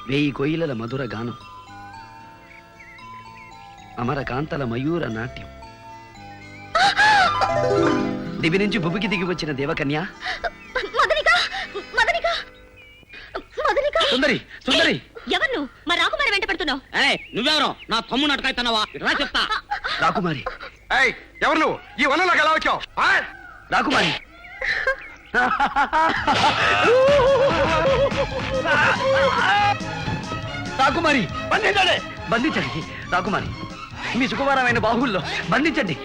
వేయి కొయిలల మధుర గానం, అమరకాంతల మయూర నాట్యం, దివి నుంచి భువికి దిగి వచ్చిన దేవకన్య సుందరి. సుందరి ఎవరు మా రాకుమారి వెంట పడుతున్నావు? నువ్వెవరో నా తమ్ముడు అటకాయితున్నావా? రా చెప్తా. రాకుమారి. ఎవరు నువ్వు? ఈ వనంలోకి ఎలా వచ్చావు? రాకుమారి. రాకుమారి బంధించండి, బంధించండి. రాకుమారి మీ సుకుమారమైన బాహుల్లో బంధించండి.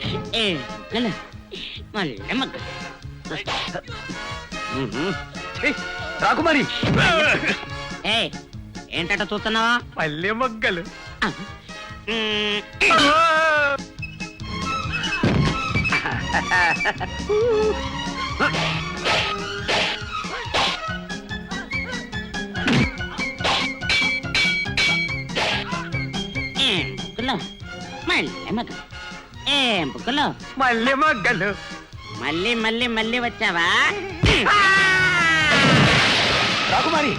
రాకుమారి. ఏంటట చూస్తున్నావా? పల్లె మొగ్గలు. మళ్ళీ మొగ్గలు. మళ్ళీ మళ్ళీ మళ్ళీ వచ్చావా? రాకుమారి.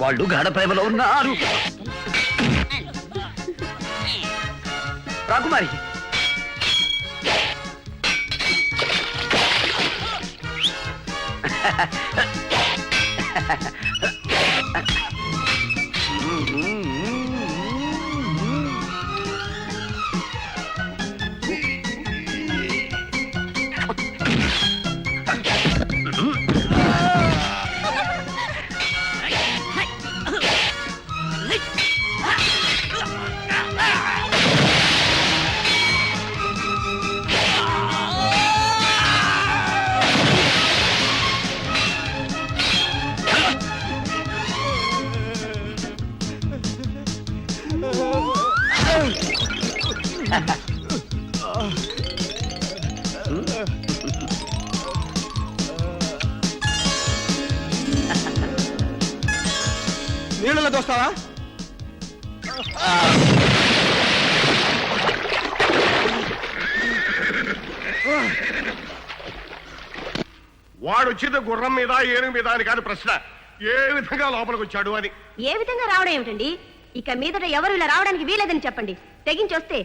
వాళ్ళు గాఢ ప్రేమలో ఉన్నారు. రాకుమారి. నీళ్ళలో దోస్తావా? వాడు వచ్చింది గుర్రం మీద ఏనుగు మీద అని కాని ప్రశ్న, ఏ విధంగా లోపలికి వచ్చాడు అని. ఏ విధంగా రావడం ఏమిటండి? ఇక మీదట ఎవరు ఇలా రావడానికి వీలేదని చెప్పండి. తెగించి వస్తే